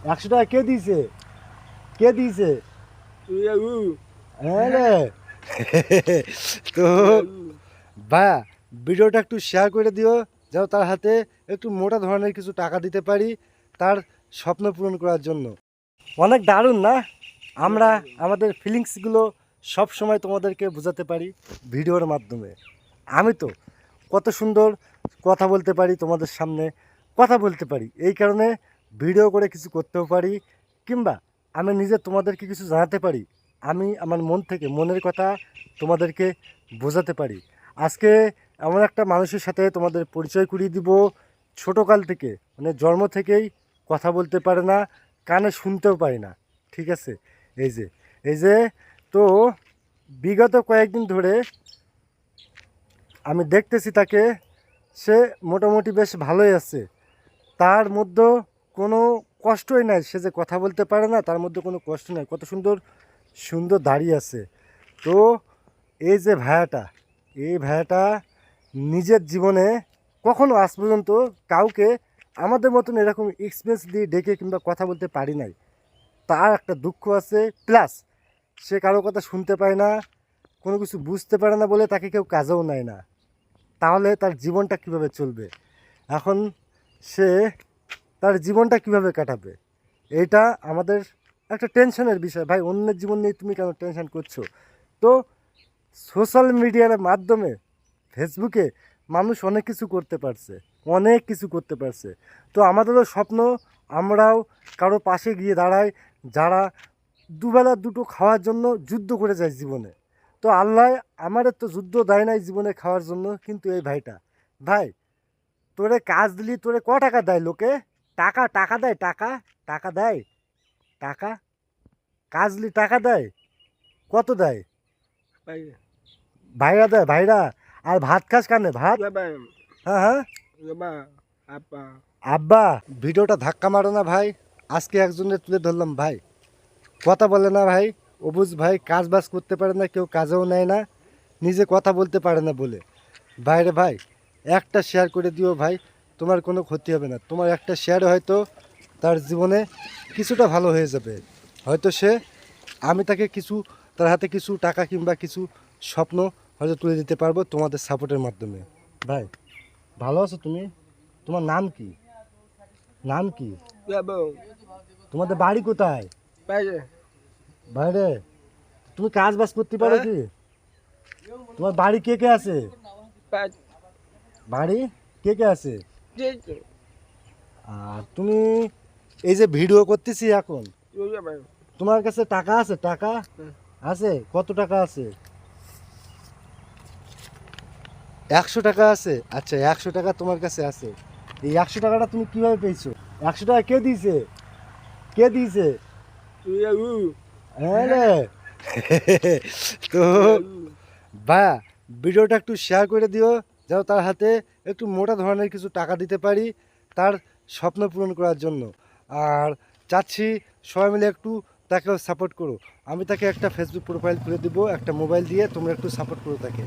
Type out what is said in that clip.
100 টাকা কে দিয়েছে? কে দিয়েছে? হ্যাঁ রে। তো ভাইয়া, ভিডিওটা একটু শেয়ার করে দিও, যেন তার হাতে একটু মোটা ধরনের কিছু টাকা দিতে পারি তার স্বপ্ন পূরণ করার জন্য। অনেক দারুণ না? আমরা আমাদের ফিলিংসগুলো সব সময় তোমাদেরকে বোঝাতে পারি ভিডিওর মাধ্যমে। আমি তো কত সুন্দর কথা বলতে পারি, তোমাদের সামনে কথা বলতে পারি, এই কারণে ভিডিও করে কিছু করতেও পারি, কিংবা আমি নিজে তোমাদেরকে কিছু জানাতে পারি। আমি আমার মন থেকে মনের কথা তোমাদেরকে বোঝাতে পারি। আজকে এমন একটা মানুষের সাথে তোমাদের পরিচয় করিয়ে দিব, ছোটোকাল থেকে মানে জন্ম থেকেই কথা বলতে পারে না, কানে শুনতেও পারি না। ঠিক আছে? এই যে তো বিগত কয়েকদিন ধরে আমি দেখতেছি তাকে, সে মোটামুটি বেশ ভালোই আছে। তার মধ্যে কোনো কষ্টই নাই, সে যে কথা বলতে পারে না তার মধ্যে কোনো কষ্ট নাই, কত সুন্দর সুন্দর দাঁড়িয়ে আছে। তো এই যে ভাইয়াটা, এই ভাইয়াটা নিজের জীবনে কখনো আজ পর্যন্ত কাউকে আমাদের মতন এরকম এক্সপিরিয়েন্স দিয়ে ডেকে কিংবা কথা বলতে পারি নাই। তার একটা দুঃখ আছে, প্লাস সে কারো কথা শুনতে পায় না, কোনো কিছু বুঝতে পারে না বলে তাকে কেউ কাজেও নেয় না। তাহলে তার জীবনটা কিভাবে চলবে? এখন সে তার জীবনটা কিভাবে কাটাবে? এইটা আমাদের একটা টেনশনের বিষয়। ভাই, অন্যের জীবন নিয়ে তুমি কেন টেনশন করছো? তো সোশ্যাল মিডিয়ার মাধ্যমে ফেসবুকে মানুষ অনেক কিছু করতে পারছে, অনেক কিছু করতে পারছে। তো আমাদেরও স্বপ্ন আমরাও কারো পাশে গিয়ে দাঁড়াই, যারা দুবেলা দুটো খাওয়ার জন্য যুদ্ধ করে যায় জীবনে। তো আল্লাহ আমাদের তো যুদ্ধ দেয় নাই জীবনে খাওয়ার জন্য, কিন্তু এই ভাইটা, ভাই তোরে কাজ দিলি তোরে টাকা দেয় লোকে? টাকা টাকা দেয়, টাকা টাকা দেয়, টাকা কাজ দিলি টাকা দেয়? কত দেয়? ভাইরা দেয়, ভাইরা। আর ভাত খাস কানে ভাত? হ্যাঁ হ্যাঁ, আব্বা। ভিডিওটা ধাক্কা মারো না ভাই, আজকে একজনের তুলে ধরলাম ভাই, কথা বলে না ভাই, অবুজ ভাই, কাজ বাজ করতে পারে না, কেউ কাজেও নেয় না, নিজে কথা বলতে পারে না বলে। ভাইরে ভাই, একটা শেয়ার করে দিও ভাই, তোমার কোনো ক্ষতি হবে না। তোমার একটা শেয়ার হয়তো তার জীবনে কিছুটা ভালো হয়ে যাবে। হয়তো সে, আমি তাকে কিছু, তার হাতে কিছু টাকা কিংবা কিছু স্বপ্ন হয়তো তুলে দিতে পারবো তোমাদের সাপোর্টের মাধ্যমে। ভাই, ভালো আছো তুমি? তোমার নাম কি? নাম কি? তোমাদের বাড়ি কোথায়? বাইরে? তুমি কাজ বাজ করতে পারো কি? তোমার বাড়ি কে কে আছে? বাড়ি কে কে আছে? আর তুমি এই যে ভিডিও করতেছি এখন, তোমার কাছে টাকা আছে? টাকা আছে? কত টাকা আছে? 100 টাকা আছে? আচ্ছা, 100 টাকা তোমার কাছে আছে। এই 100 টাকাটা তুমি কিভাবে পেয়েছো? 100 টাকা কে দিয়েছে? কে দিয়েছে? হ্যাঁ রে। তো ভাইয়া, ভিডিওটা একটু শেয়ার করে দিও, যেন তার হাতে একটু মোটা ধরনের কিছু টাকা দিতে পারি তার স্বপ্ন পূরণ করার জন্য। আর চাচ্ছি সবাই মিলে একটু তাকে সাপোর্ট করো। আমি তাকে একটা ফেসবুক প্রোফাইল খুলে দিব, একটা মোবাইল দিয়ে তোমরা একটু সাপোর্ট করো তাকে।